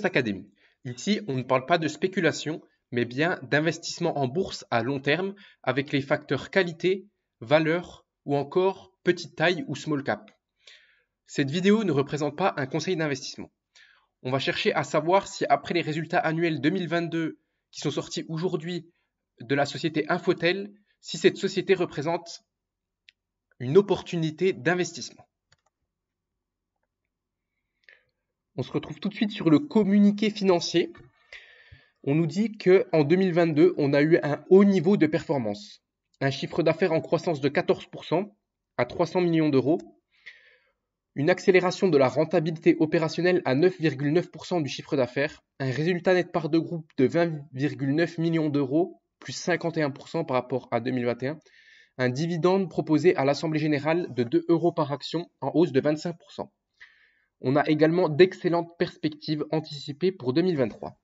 First Academy. Ici, on ne parle pas de spéculation, mais bien d'investissement en bourse à long terme avec les facteurs qualité, valeur ou encore petite taille ou small cap. Cette vidéo ne représente pas un conseil d'investissement. On va chercher à savoir si après les résultats annuels 2022 qui sont sortis aujourd'hui de la société Infotel, si cette société représente une opportunité d'investissement. On se retrouve tout de suite sur le communiqué financier. On nous dit qu'en 2022, on a eu un haut niveau de performance. Un chiffre d'affaires en croissance de 14% à 300 millions d'euros. Une accélération de la rentabilité opérationnelle à 9,9% du chiffre d'affaires. Un résultat net part de groupe de 20,9 millions d'euros, plus 51% par rapport à 2021. Un dividende proposé à l'Assemblée générale de 2 euros par action en hausse de 25%. On a également d'excellentes perspectives anticipées pour 2023.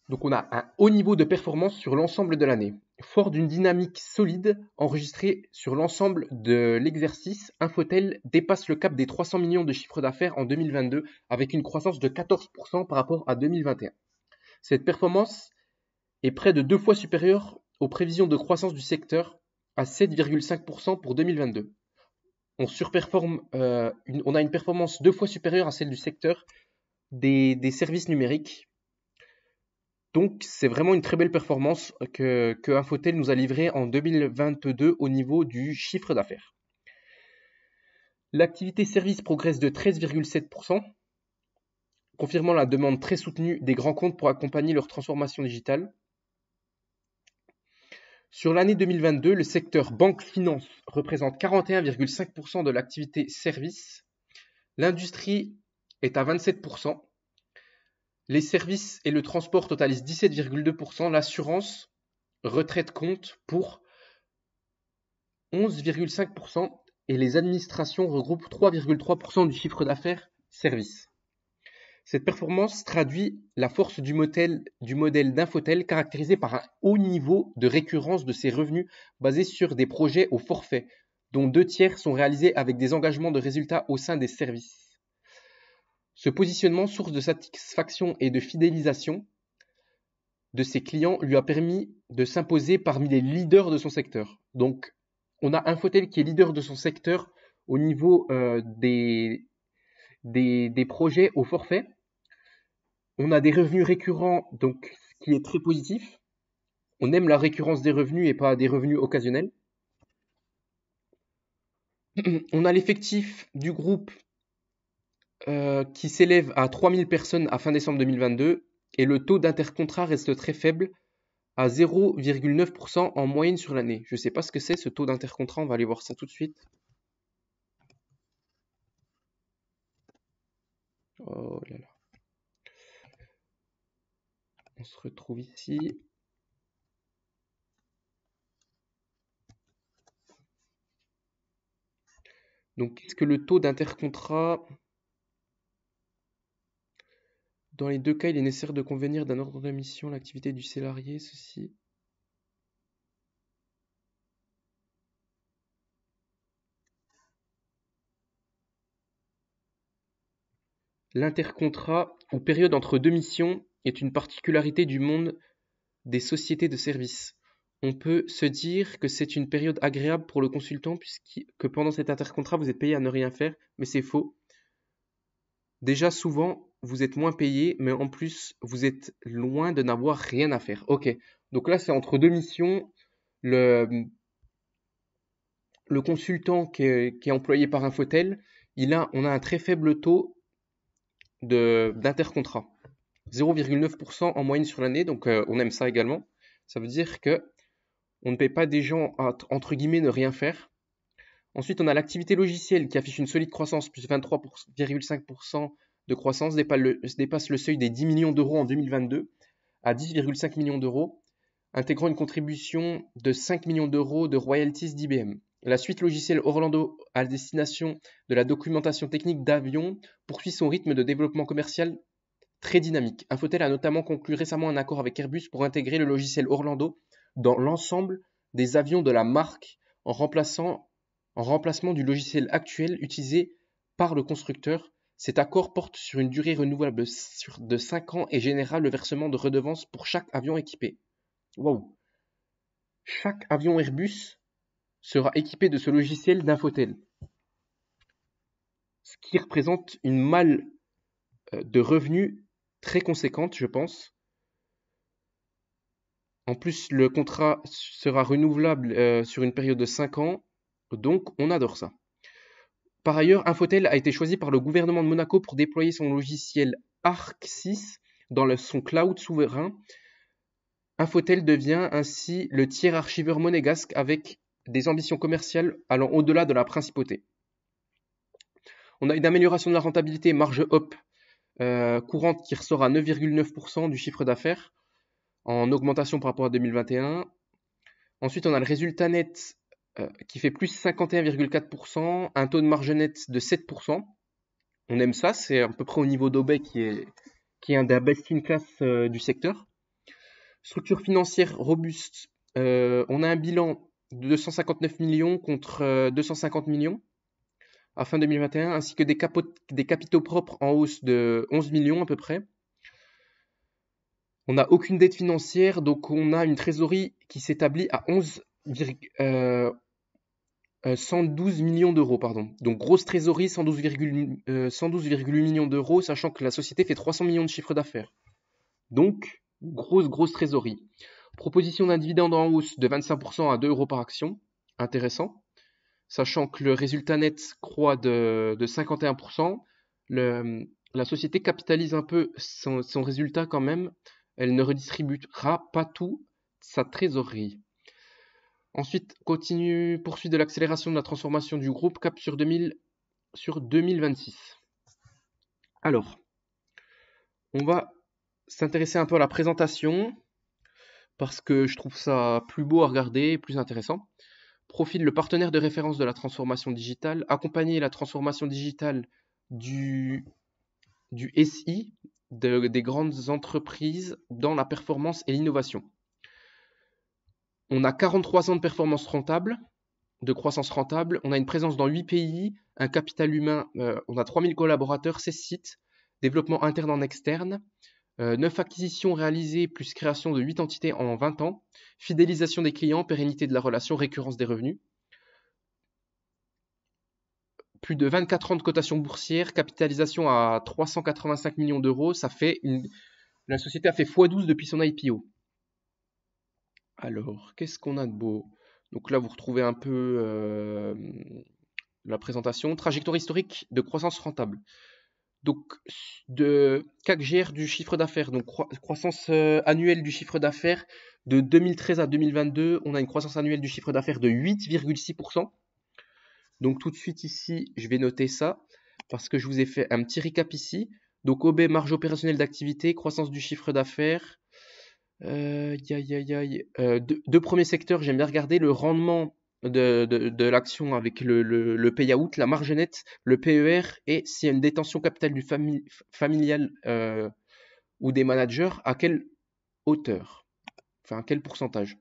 Donc on a un haut niveau de performance sur l'ensemble de l'année. Fort d'une dynamique solide enregistrée sur l'ensemble de l'exercice, Infotel dépasse le cap des 300 millions de chiffre d'affaires en 2022 avec une croissance de 14% par rapport à 2021. Cette performance est près de 2 fois supérieure aux prévisions de croissance du secteur à 7,5% pour 2022. On a une performance 2 fois supérieure à celle du secteur des services numériques. Donc, c'est vraiment une très belle performance que Infotel nous a livrée en 2022 au niveau du chiffre d'affaires. L'activité service progresse de 13,7%, confirmant la demande très soutenue des grands comptes pour accompagner leur transformation digitale. Sur l'année 2022, le secteur banque-finance représente 41,5% de l'activité service. L'industrie est à 27%. Les services et le transport totalisent 17,2%. L'assurance retraite compte pour 11,5% et les administrations regroupent 3,3% du chiffre d'affaires service. Cette performance traduit la force du modèle d'Infotel caractérisé par un haut niveau de récurrence de ses revenus basés sur des projets au forfait, dont 2/3 sont réalisés avec des engagements de résultats au sein des services. Ce positionnement, source de satisfaction et de fidélisation de ses clients, lui a permis de s'imposer parmi les leaders de son secteur. Donc, on a Infotel qui est leader de son secteur au niveau des projets au forfait. On a des revenus récurrents, donc ce qui est très positif. On aime la récurrence des revenus et pas des revenus occasionnels. On a l'effectif du groupe qui s'élève à 3000 personnes à fin décembre 2022 et le taux d'intercontrat reste très faible à 0,9% en moyenne sur l'année. Je ne sais pas ce que c'est ce taux d'intercontrat, on va aller voir ça tout de suite. Oh là là. On se retrouve ici. Donc, qu'est-ce que le taux d'intercontrat? Dans les deux cas, il est nécessaire de convenir d'un ordre de mission, l'activité du salarié, ceci. L'intercontrat ou période entre deux missions est une particularité du monde des sociétés de services. On peut se dire que c'est une période agréable pour le consultant puisque pendant cet intercontrat, vous êtes payé à ne rien faire, mais c'est faux. Déjà, souvent, vous êtes moins payé, mais en plus, vous êtes loin de n'avoir rien à faire. Ok, donc là, c'est entre deux missions. Le consultant qui est employé par Infotel, on a un très faible taux d'intercontrat. 0,9% en moyenne sur l'année, donc on aime ça également. Ça veut dire que on ne paye pas des gens à, entre guillemets, ne rien faire. Ensuite, on a l'activité logicielle qui affiche une solide croissance, plus 23,5% de croissance, dépasse le seuil des 10 millions d'euros en 2022 à 10,5 millions d'euros, intégrant une contribution de 5 millions d'euros de royalties d'IBM. La suite logicielle Orlando à destination de la documentation technique d'avion poursuit son rythme de développement commercial très dynamique. Infotel a notamment conclu récemment un accord avec Airbus pour intégrer le logiciel Orlando dans l'ensemble des avions de la marque en remplacement du logiciel actuel utilisé par le constructeur. Cet accord porte sur une durée renouvelable de 5 ans et générera le versement de redevances pour chaque avion équipé. Waouh! Chaque avion Airbus sera équipé de ce logiciel d'Infotel, ce qui représente une malle de revenus très conséquente, je pense. En plus, le contrat sera renouvelable sur une période de 5 ans, donc on adore ça. Par ailleurs, Infotel a été choisi par le gouvernement de Monaco pour déployer son logiciel Arc 6 dans son cloud souverain. Infotel devient ainsi le tiers archiveur monégasque avec des ambitions commerciales allant au-delà de la principauté. On a une amélioration de la rentabilité marge op courante qui ressort à 9,9% du chiffre d'affaires en augmentation par rapport à 2021. Ensuite, on a le résultat net qui fait plus 51,4%, un taux de marge nette de 7%. On aime ça, c'est à peu près au niveau d'Obey qui est un des best in class du secteur. Structure financière robuste, on a un bilan de 259 millions contre 250 millions à fin 2021, ainsi que des capitaux propres en hausse de 11 millions à peu près. On n'a aucune dette financière, donc on a une trésorerie qui s'établit à 112 millions d'euros. Donc grosse trésorerie, 112,8 millions d'euros, sachant que la société fait 300 millions de chiffre d'affaires. Donc, grosse trésorerie. Proposition d'un dividende en hausse de 25% à 2 euros par action. Intéressant. Sachant que le résultat net croît de 51%. La société capitalise un peu son résultat quand même. Elle ne redistribuera pas tout sa trésorerie. Ensuite, poursuite de l'accélération de la transformation du groupe, cap sur 2026. Alors, on va s'intéresser un peu à la présentation, parce que je trouve ça plus beau à regarder, plus intéressant. Profile le partenaire de référence de la transformation digitale, accompagner la transformation digitale du SI, des grandes entreprises dans la performance et l'innovation. On a 43 ans de performance rentable, de croissance rentable. On a une présence dans 8 pays, un capital humain, on a 3000 collaborateurs, 16 sites, développement interne en externe, 9 acquisitions réalisées plus création de 8 entités en 20 ans, fidélisation des clients, pérennité de la relation, récurrence des revenus. Plus de 24 ans de cotation boursière, capitalisation à 385 millions d'euros, la société a fait x12 depuis son IPO. Alors, qu'est-ce qu'on a de beau? Donc là, vous retrouvez un peu la présentation. Trajectoire historique de croissance rentable. Donc, de CAC-GR du chiffre d'affaires. Donc, croissance annuelle du chiffre d'affaires de 2013 à 2022. On a une croissance annuelle du chiffre d'affaires de 8,6%. Donc, tout de suite ici, je vais noter ça parce que je vous ai fait un petit recap ici. Donc, OB, marge opérationnelle d'activité, croissance du chiffre d'affaires. Deux premiers secteurs, j'aime bien regarder le rendement de l'action avec le payout, la marge nette, le PER et s'il y a une détention capitale du familial ou des managers, à quelle hauteur, enfin à quel pourcentage.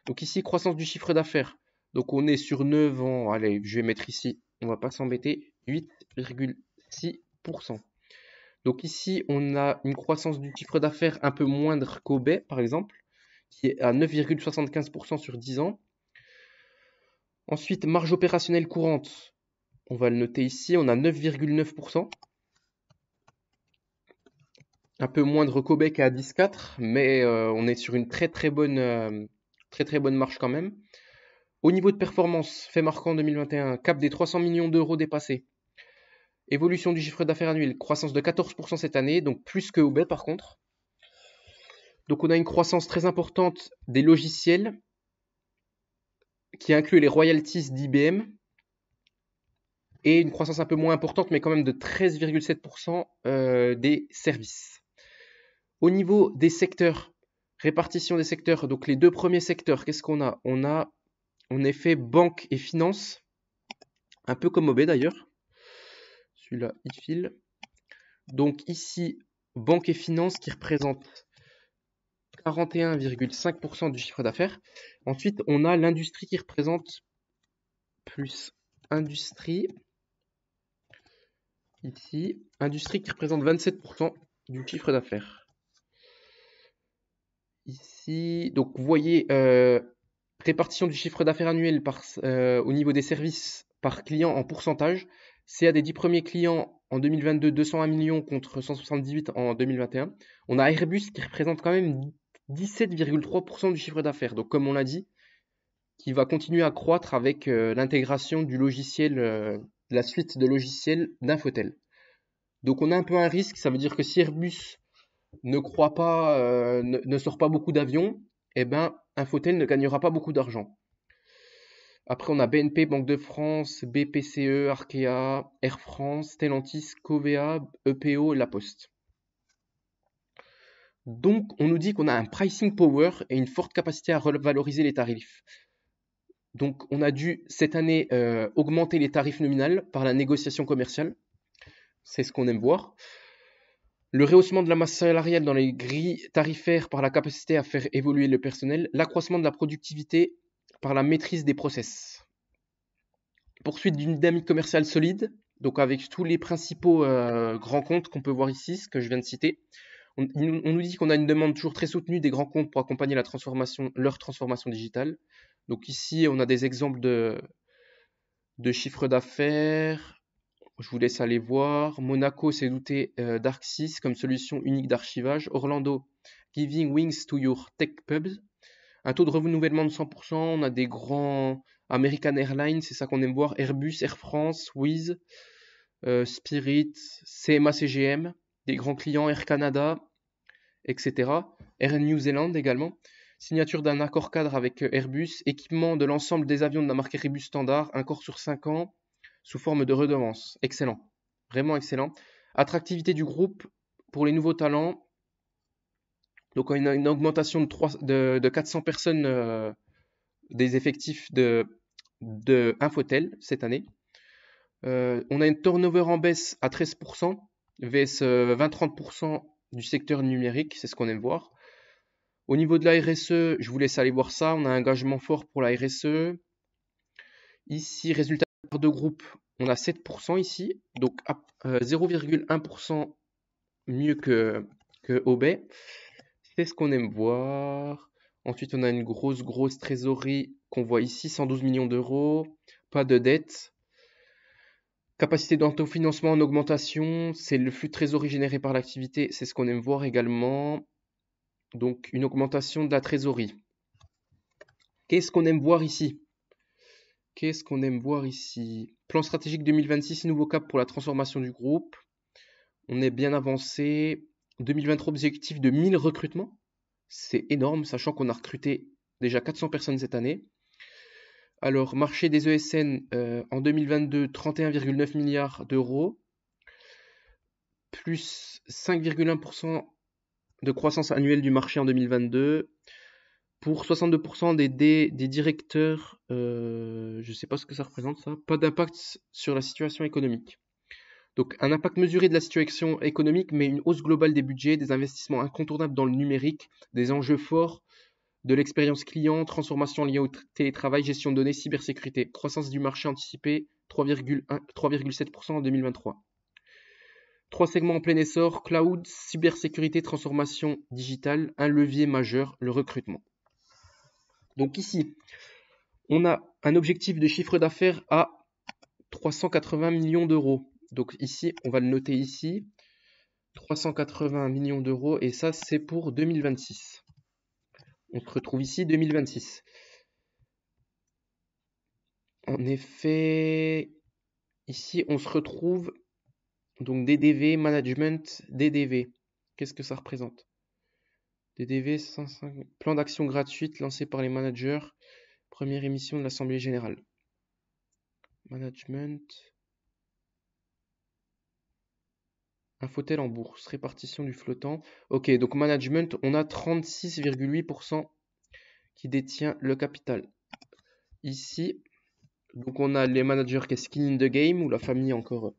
Donc ici, croissance du chiffre d'affaires. Donc on est sur 9 ans, allez, je vais mettre ici, on va pas s'embêter, 8,6%. Donc ici, on a une croissance du chiffre d'affaires un peu moindre qu'Obey, par exemple, qui est à 9,75% sur 10 ans. Ensuite, marge opérationnelle courante, on va le noter ici, on a 9,9%. Un peu moindre qu'Obey qui est à 10,4%, mais on est sur une très bonne marge quand même. Au niveau de performance, fait marquant 2021, cap des 300 millions d'euros dépassés. Évolution du chiffre d'affaires annuel, croissance de 14% cette année, donc plus que Obey par contre. Donc on a une croissance très importante des logiciels qui inclut les royalties d'IBM et une croissance un peu moins importante mais quand même de 13,7% des services. Au niveau des secteurs, répartition des secteurs, donc les deux premiers secteurs, qu'est-ce qu'on a? On a en effet banque et finance, un peu comme Obey d'ailleurs. Celui-là, il file. Donc ici, banque et finance qui représente 41,5% du chiffre d'affaires. Ensuite, on a l'industrie qui représente plus industrie Ici, industrie qui représente 27% du chiffre d'affaires. Ici, donc vous voyez, répartition du chiffre d'affaires annuel au niveau des services par client en pourcentage. CA des 10 premiers clients en 2022, 201 millions contre 178 en 2021. On a Airbus qui représente quand même 17,3% du chiffre d'affaires. Donc comme on l'a dit, qui va continuer à croître avec l'intégration du logiciel, de la suite de logiciels d'Infotel. Donc on a un peu un risque, ça veut dire que si Airbus ne croit pas, ne sort pas beaucoup d'avions, eh ben Infotel ne gagnera pas beaucoup d'argent. Après, on a BNP, Banque de France, BPCE, Arkea, Air France, Stellantis, Covea, EPO et La Poste. Donc, on nous dit qu'on a un pricing power et une forte capacité à revaloriser les tarifs. Donc, on a dû cette année augmenter les tarifs nominaux par la négociation commerciale. C'est ce qu'on aime voir. Le rehaussement de la masse salariale dans les grilles tarifaires par la capacité à faire évoluer le personnel. L'accroissement de la productivité par la maîtrise des process. Poursuite d'une dynamique commerciale solide, donc avec tous les principaux grands comptes qu'on peut voir ici, ce que je viens de citer. On nous dit qu'on a une demande toujours très soutenue des grands comptes pour accompagner leur transformation digitale. Donc ici, on a des exemples de chiffre d'affaires. Je vous laisse aller voir. Monaco s'est doté d'Arxis comme solution unique d'archivage. Orlando, giving wings to your tech pubs. Un taux de renouvellement de 100%. On a des grands American Airlines, c'est ça qu'on aime voir. Airbus, Air France, Wizz, Spirit, CMA CGM. Des grands clients Air Canada, etc. Air New Zealand également. Signature d'un accord cadre avec Airbus. Équipement de l'ensemble des avions de la marque Airbus Standard. Un corps sur 5 ans. Sous forme de redevance. Excellent. Vraiment excellent. Attractivité du groupe pour les nouveaux talents. Donc on a une augmentation de 400 personnes des effectifs de Infotel cette année. On a une turnover en baisse à 13%, vs 20-30% du secteur numérique, c'est ce qu'on aime voir. Au niveau de la RSE, je vous laisse aller voir ça. On a un engagement fort pour la RSE. Ici, résultat de groupe, on a 7% ici, donc 0,1% mieux que Obey. C'est ce qu'on aime voir. Ensuite, on a une grosse trésorerie qu'on voit ici, 112 millions d'euros, pas de dette. Capacité d'autofinancement en augmentation, c'est le flux de trésorerie généré par l'activité, c'est ce qu'on aime voir également. Donc, une augmentation de la trésorerie. Qu'est-ce qu'on aime voir ici? Plan stratégique 2026, nouveau cap pour la transformation du groupe. On est bien avancé. 2023, objectif de 1000 recrutements. C'est énorme, sachant qu'on a recruté déjà 400 personnes cette année. Alors, marché des ESN en 2022, 31,9 milliards d'euros, plus 5,1% de croissance annuelle du marché en 2022. Pour 62% des directeurs, je ne sais pas ce que ça représente ça, pas d'impact sur la situation économique. Donc un impact mesuré de la situation économique, mais une hausse globale des budgets, des investissements incontournables dans le numérique, des enjeux forts de l'expérience client, transformation liée au télétravail, gestion de données, cybersécurité. Croissance du marché anticipée, 3,7% en 2023. 3 segments en plein essor, cloud, cybersécurité, transformation digitale, un levier majeur, le recrutement. Donc ici, on a un objectif de chiffre d'affaires à 380 millions d'euros. Donc ici, on va le noter ici, 380 millions d'euros, et ça c'est pour 2026. On se retrouve ici 2026. En effet, ici on se retrouve donc DDV, management, DDV. Qu'est-ce que ça représente? DDV, 105, plan d'action gratuite lancé par les managers, première émission de l'Assemblée Générale. Management. Infotel en bourse, répartition du flottant. Ok, donc management, on a 36,8% qui détient le capital. Ici, donc on a les managers qui est skin in the game, ou la famille encore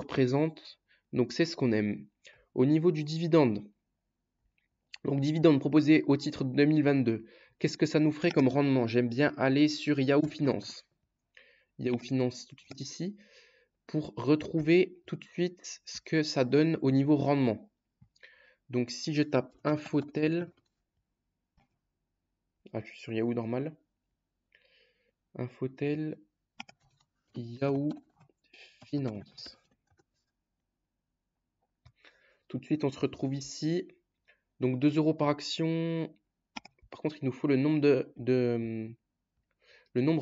présente. Donc c'est ce qu'on aime. Au niveau du dividende, donc dividende proposé au titre de 2022, qu'est-ce que ça nous ferait comme rendement? J'aime bien aller sur Yahoo Finance. Yahoo Finance tout de suite ici. pour retrouver tout de suite ce que ça donne au niveau rendement. Donc si je tape Infotel, je suis sur Yahoo normal, Infotel, Yahoo Finance. Tout de suite on se retrouve ici, donc 2 € par action. Par contre il nous faut le nombre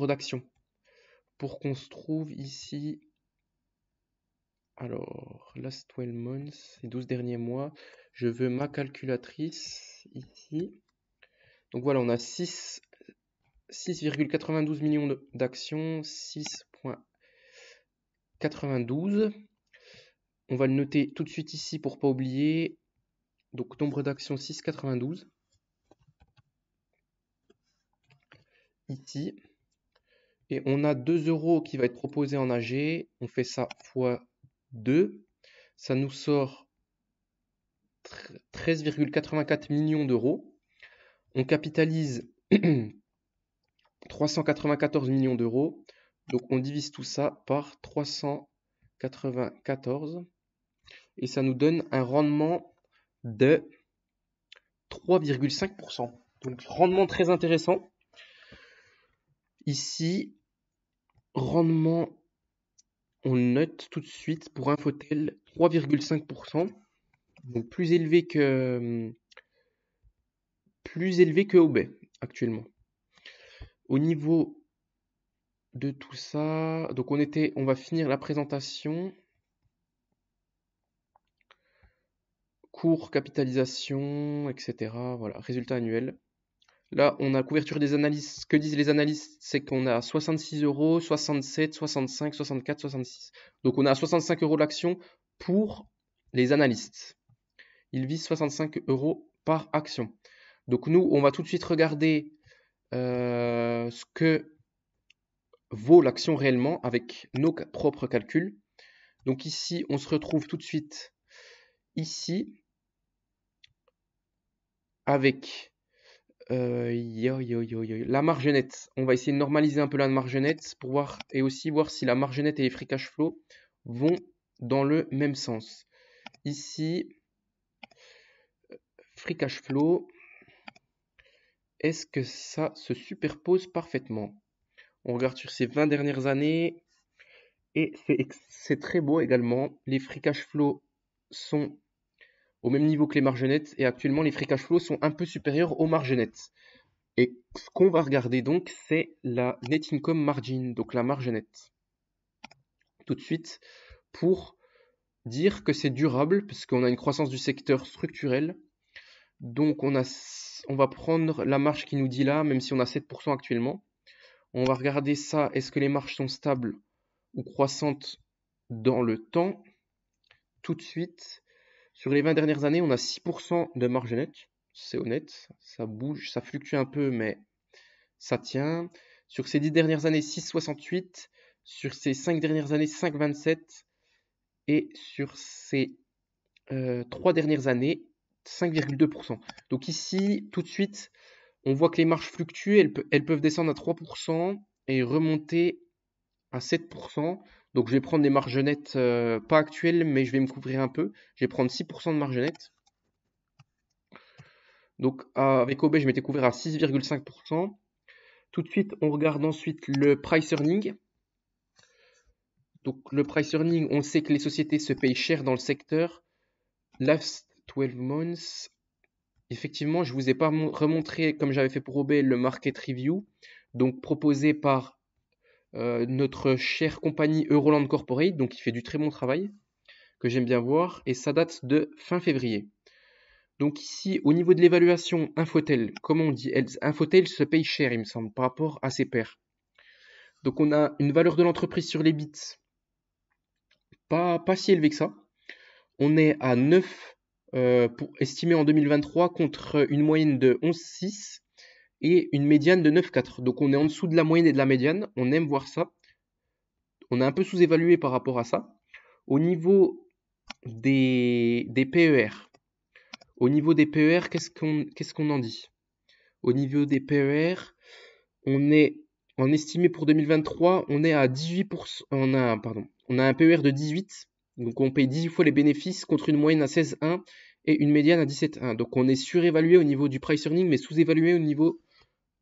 d'actions pour qu'on se trouve ici. Alors, last 12 months, les 12 derniers mois. Je veux ma calculatrice ici. Donc voilà, on a 6,92 millions d'actions, 6,92. On va le noter tout de suite ici pour pas oublier. Donc nombre d'actions 6,92. Ici. Et on a 2 € qui va être proposé en AG. On fait ça fois 2. Ça nous sort 13,84 millions d'euros. On capitalise 394 millions d'euros. Donc on divise tout ça par 394. Et ça nous donne un rendement de 3,5%. Donc rendement très intéressant. Ici, rendement, on note tout de suite pour Infotel 3,5%. Donc plus élevé que Obey actuellement. Au niveau de tout ça, donc on va finir la présentation. Cours, capitalisation, etc. Voilà, résultat annuel. Là, on a couverture des analystes. Ce que disent les analystes, c'est qu'on a 66 €, 67, 65, 64, 66. Donc on a 65 € l'action pour les analystes. Ils visent 65 € par action. Donc nous, on va tout de suite regarder ce que vaut l'action réellement avec nos propres calculs. Donc ici, on se retrouve tout de suite ici avec la marge nette. On va essayer de normaliser un peu la marge nette pour voir et aussi voir si la marge nette et les free cash flow vont dans le même sens. Ici, free cash flow, est-ce que ça se superpose parfaitement? On regarde sur ces 20 dernières années et c'est très beau également. Les free cash flow sont au même niveau que les marges nettes et actuellement les free cash flow sont un peu supérieurs aux marges nettes. Et ce qu'on va regarder donc, c'est la net income margin, donc la marge nette. Tout de suite, pour dire que c'est durable, parce qu'on a une croissance du secteur structurel. Donc on va prendre la marge qui nous dit là, même si on a 7% actuellement. On va regarder ça, est-ce que les marges sont stables ou croissantes dans le temps. Tout de suite, sur les 20 dernières années, on a 6% de marge nette. C'est honnête, ça bouge, ça fluctue un peu, mais ça tient. Sur ces 10 dernières années, 6,68. Sur ces 5 dernières années, 5,27. Et sur ces 3 dernières années, 5,2%. Donc ici, tout de suite, on voit que les marges fluctuent. Elles peuvent descendre à 3% et remonter à 7%. Donc je vais prendre des marges nettes pas actuelles, mais je vais me couvrir un peu. Je vais prendre 6% de marge nette. Donc avec OB, je m'étais couvert à 6,5%. Tout de suite, on regarde ensuite le price earning. Donc le price earning, on sait que les sociétés se payent cher dans le secteur. Last 12 months, effectivement, je ne vous ai pas remontré, comme j'avais fait pour OB, le market review, donc proposé par notre chère compagnie Euroland Corporate, donc qui fait du très bon travail, que j'aime bien voir, et ça date de fin février. Donc ici, au niveau de l'évaluation Infotel, comment on dit, Infotel se paye cher, il me semble, par rapport à ses pairs. Donc on a une valeur de l'entreprise sur les bits pas si élevée que ça. On est à 9 pour estimer en 2023 contre une moyenne de 11,6 et une médiane de 9,4. Donc on est en dessous de la moyenne et de la médiane. On aime voir ça. On est un peu sous-évalué par rapport à ça. Au niveau des PER, qu'est-ce qu'on en dit? Au niveau des PER, on est en estimé pour 2023, on est à 18%, on a un PER de 18, donc on paye 18 fois les bénéfices contre une moyenne à 16,1 et une médiane à 17,1. Donc on est surévalué au niveau du price earning, mais sous-évalué au niveau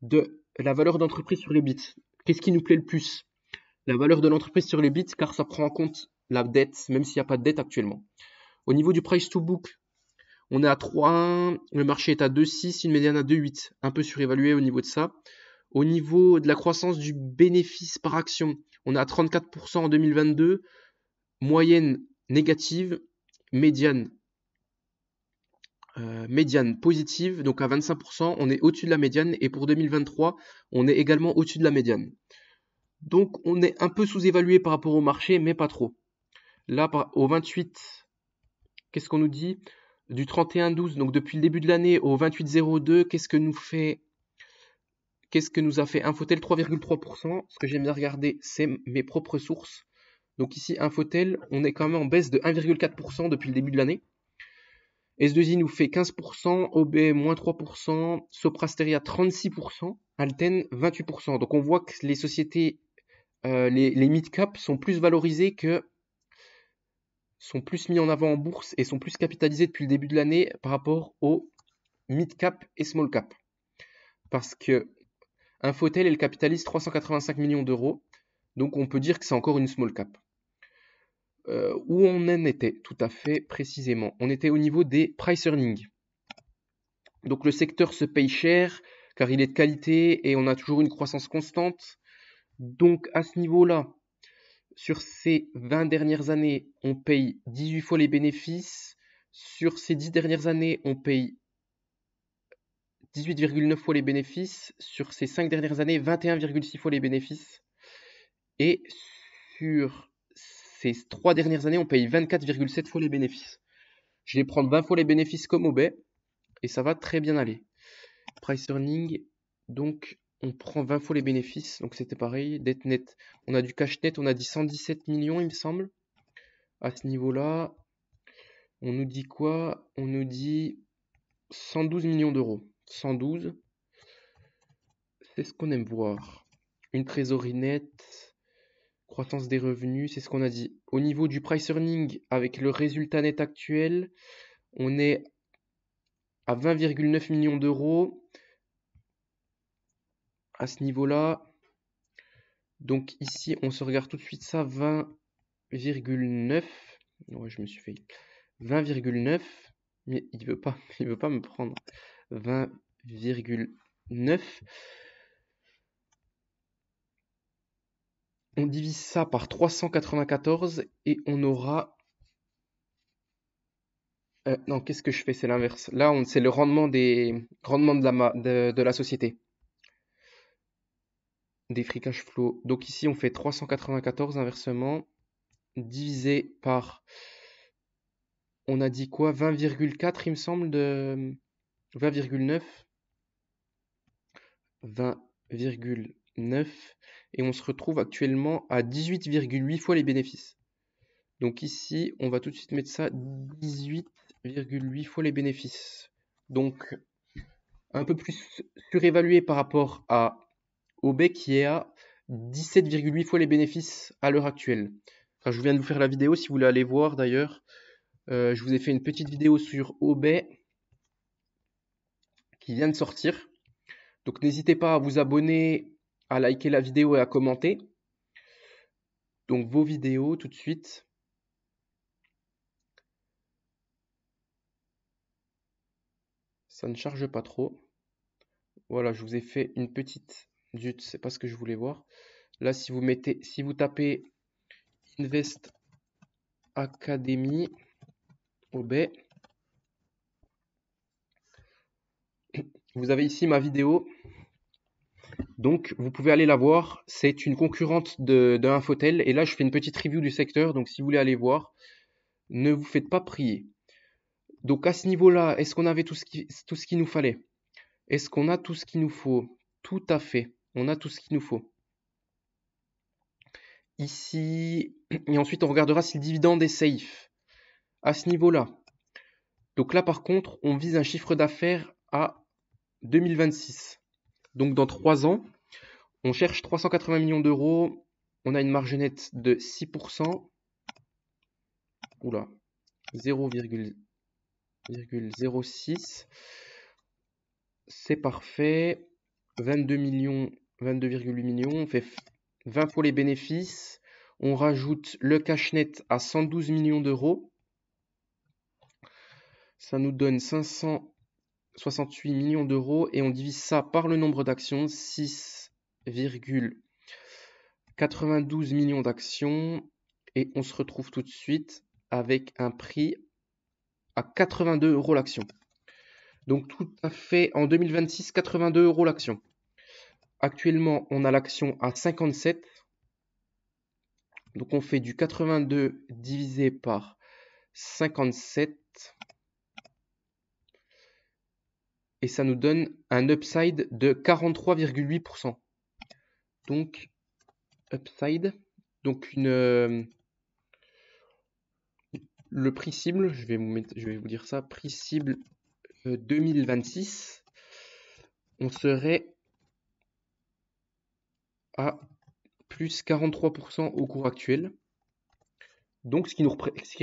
de la valeur d'entreprise sur les bits. Qu'est-ce qui nous plaît le plus? La valeur de l'entreprise sur les bits, car ça prend en compte la dette, même s'il n'y a pas de dette actuellement. Au niveau du price to book, on est à 3,1, le marché est à 2,6, une médiane à 2,8, un peu surévalué au niveau de ça. Au niveau de la croissance du bénéfice par action, on est à 34% en 2022, moyenne négative, médiane positive, donc à 25%, on est au-dessus de la médiane, et pour 2023, on est également au-dessus de la médiane. Donc on est un peu sous-évalué par rapport au marché, mais pas trop. Là, au 28, qu'est-ce qu'on nous dit? Du 31-12, donc depuis le début de l'année, au 28-02, qu'est-ce que nous a fait Infotel? 3,3%. Ce que j'aime bien regarder, c'est mes propres sources. Donc ici, Infotel, on est quand même en baisse de 1,4% depuis le début de l'année. S2I nous fait 15%, OB moins 3%, Soprasteria 36%, Alten 28%. Donc on voit que les sociétés, les mid-cap sont plus valorisées sont plus mis en avant en bourse et sont plus capitalisées depuis le début de l'année par rapport aux mid-cap et small-cap. Parce que Infotel, elle capitalise 385 millions d'euros, donc on peut dire que c'est encore une small-cap. Où on en était tout à fait précisément? On était au niveau des price earnings. Donc le secteur se paye cher car il est de qualité et on a toujours une croissance constante. Donc à ce niveau-là, sur ces 20 dernières années, on paye 18 fois les bénéfices. Sur ces 10 dernières années, on paye 18,9 fois les bénéfices. Sur ces 5 dernières années, 21,6 fois les bénéfices. Et sur ces 3 dernières années, on paye 24,7 fois les bénéfices. Je vais prendre 20 fois les bénéfices comme au baie et ça va très bien aller. Price earning, donc on prend 20 fois les bénéfices, donc c'était pareil. Dette net, on a du cash net, on a dit 117 millions, il me semble. À ce niveau-là, on nous dit quoi? On nous dit 112 millions d'euros. 112, c'est ce qu'on aime voir. Une trésorerie nette, croissance des revenus, c'est ce qu'on a dit. Au niveau du price earning, avec le résultat net actuel, on est à 20,9 millions d'euros. À ce niveau-là, donc ici, on se regarde tout de suite ça, 20,9. Ouais, je me suis fait 20,9, mais il veut pas me prendre 20,9. On divise ça par 394 et on aura non, qu'est-ce que je fais? C'est l'inverse. Là, c'est le rendement de la société. Des free cash flow. Donc ici, on fait 394 inversement, divisé par, on a dit quoi? 20,4 il me semble, de 20,9. 20,9. Et on se retrouve actuellement à 18,8 fois les bénéfices. Donc ici, on va tout de suite mettre ça 18,8 fois les bénéfices. Donc un peu plus surévalué par rapport à OB qui est à 17,8 fois les bénéfices à l'heure actuelle. Enfin, je viens de vous faire la vidéo si vous voulez aller voir d'ailleurs. Je vous ai fait une petite vidéo sur OB qui vient de sortir. Donc n'hésitez pas à vous abonner, à liker la vidéo et à commenter. Donc vos vidéos tout de suite. Ça ne charge pas trop. Voilà, je vous ai fait une petite... Zut, c'est pas ce que je voulais voir. Là, si vous tapez Invest Academy OB, vous avez ici ma vidéo. Donc, vous pouvez aller la voir. C'est une concurrente de Infotel. Et là, je fais une petite review du secteur. Donc, si vous voulez aller voir, ne vous faites pas prier. Donc, à ce niveau-là, est-ce qu'on avait tout ce qu'il nous fallait? Est-ce qu'on a tout ce qu'il nous faut? Tout à fait. On a tout ce qu'il nous faut. Ici, et ensuite, on regardera si le dividende est safe. À ce niveau-là. Donc là, par contre, on vise un chiffre d'affaires à 2026. Donc, dans 3 ans, On cherche 380 millions d'euros. On a une marge nette de 6%. Oula, 0,06. C'est parfait. 22 millions, 22,8 millions. On fait 20 fois les bénéfices. On rajoute le cash net à 112 millions d'euros. Ça nous donne 568 millions d'euros et on divise ça par le nombre d'actions, 6,92 millions d'actions, et on se retrouve tout de suite avec un prix à 82 euros l'action. Donc tout à fait en 2026, 82 euros l'action. Actuellement, on a l'action à 57. Donc on fait du 82 divisé par 57. Et ça nous donne un upside de 43,8%. Donc, upside. Donc, le prix cible, je vais vous dire ça, prix cible 2026, on serait à plus 43% au cours actuel. Donc, ce qui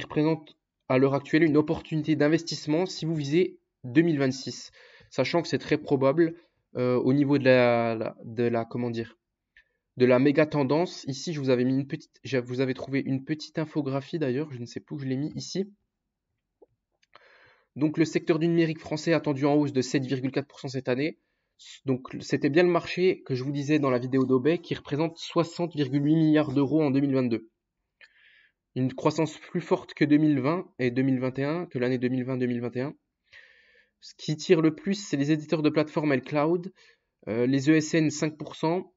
représente à l'heure actuelle une opportunité d'investissement si vous visez 2026. Sachant que c'est très probable au niveau de la méga tendance. Ici, je vous avais mis vous avez trouvé une petite infographie d'ailleurs, je ne sais plus où je l'ai mis ici. Donc le secteur du numérique français attendu en hausse de 7,4% cette année. Donc c'était bien le marché que je vous disais dans la vidéo d'Obey qui représente 60,8 milliards d'euros en 2022. Une croissance plus forte que 2020 et 2021, que l'année 2020-2021. Ce qui tire le plus, c'est les éditeurs de plateformes et le cloud, les ESN 5%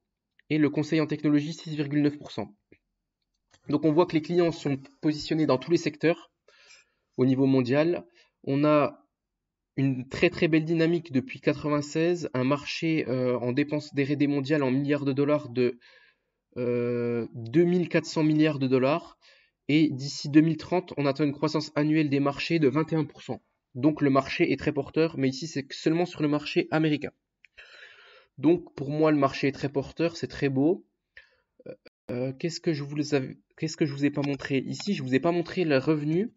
et le conseil en technologie 6,9%. Donc on voit que les clients sont positionnés dans tous les secteurs au niveau mondial. On a une très très belle dynamique depuis 1996, un marché en dépenses d'R&D mondiales en milliards de dollars de 2400 milliards de dollars. Et d'ici 2030, on attend une croissance annuelle des marchés de 21%. Donc le marché est très porteur, mais ici c'est seulement sur le marché américain. Donc pour moi le marché est très porteur, c'est très beau. Qu'est-ce que je vous ai pas montré ici? Je vous ai pas montré le revenu.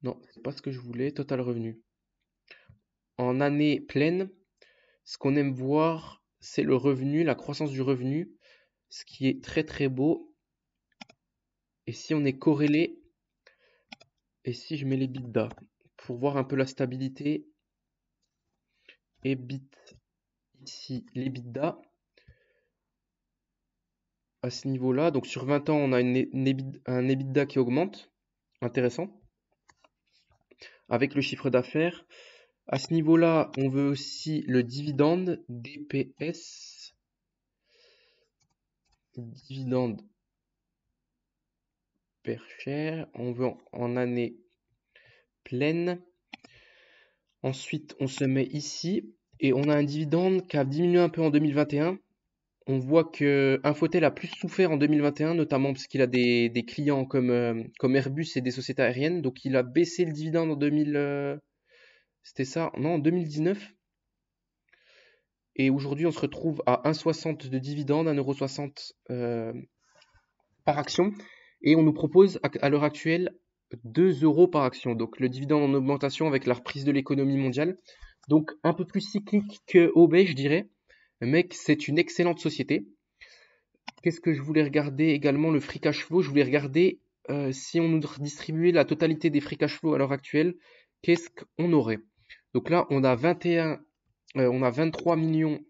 Non, c'est pas ce que je voulais. Total revenu. En année pleine, ce qu'on aime voir, c'est le revenu, la croissance du revenu, ce qui est très très beau. Et si on est corrélé, et si je mets les l'EBITDA pour voir un peu la stabilité, EBIT, ici l'EBITDA, à ce niveau-là, donc sur 20 ans, on a un EBITDA qui augmente, intéressant, avec le chiffre d'affaires. À ce niveau-là, on veut aussi le dividende, DPS, dividende per share, on veut en année pleine. Ensuite, on se met ici et on a un dividende qui a diminué un peu en 2021. On voit que Infotel a plus souffert en 2021, notamment parce qu'il a des clients comme Airbus et des sociétés aériennes. Donc il a baissé le dividende en 2000. C'était ça? Non, en 2019. Et aujourd'hui, on se retrouve à 1,60 de dividende, 1,60 € par action. Et on nous propose à l'heure actuelle 2 € par action. Donc le dividende en augmentation avec la reprise de l'économie mondiale. Donc un peu plus cyclique que Obey, je dirais. Mais c'est une excellente société. Qu'est-ce que je voulais regarder également? Le free cash flow. Je voulais regarder si on nous redistribuait la totalité des free cash flow à l'heure actuelle, qu'est-ce qu'on aurait? Donc là, on a 23 millions,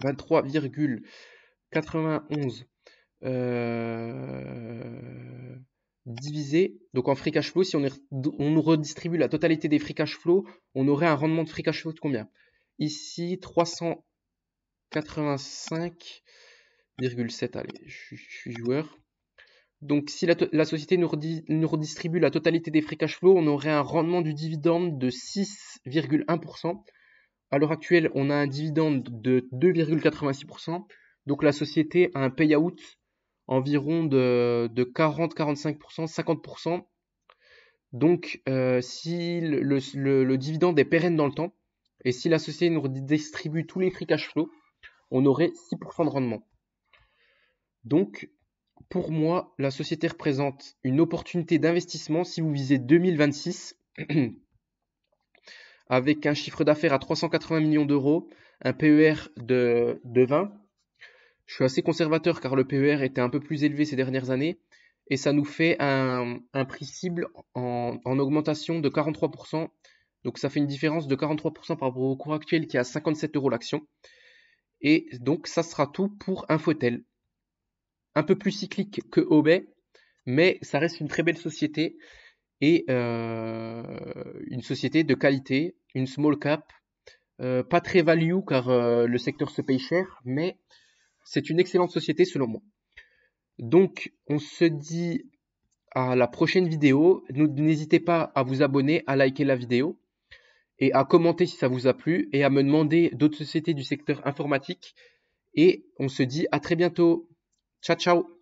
23,91 divisé. Donc en free cash flow, si on nous redistribue la totalité des free cash flow, on aurait un rendement de free cash flow de combien? Ici, 385,7. Allez, je suis joueur. Donc si la société nous redistribue la totalité des free cash flow, on aurait un rendement du dividende de 6,1%. À l'heure actuelle, on a un dividende de 2,86%. Donc la société a un payout environ de 40-45%, 50%. Donc si le dividende est pérenne dans le temps, Et si la société nous distribue tous les free cash flow, on aurait 6% de rendement. Donc, pour moi, la société représente une opportunité d'investissement si vous visez 2026 avec un chiffre d'affaires à 380 millions d'euros, un PER de 20. Je suis assez conservateur car le PER était un peu plus élevé ces dernières années et ça nous fait un prix cible en augmentation de 43%. Donc ça fait une différence de 43% par rapport au cours actuel qui est à 57 euros l'action. Et donc ça sera tout pour Infotel. Un peu plus cyclique que Obey, mais ça reste une très belle société et une société de qualité, une small cap, pas très value car le secteur se paye cher, mais c'est une excellente société selon moi. Donc on se dit à la prochaine vidéo. N'hésitez pas à vous abonner, à liker la vidéo et à commenter si ça vous a plu et à me demander d'autres sociétés du secteur informatique. Et on se dit à très bientôt. Ciao ciao.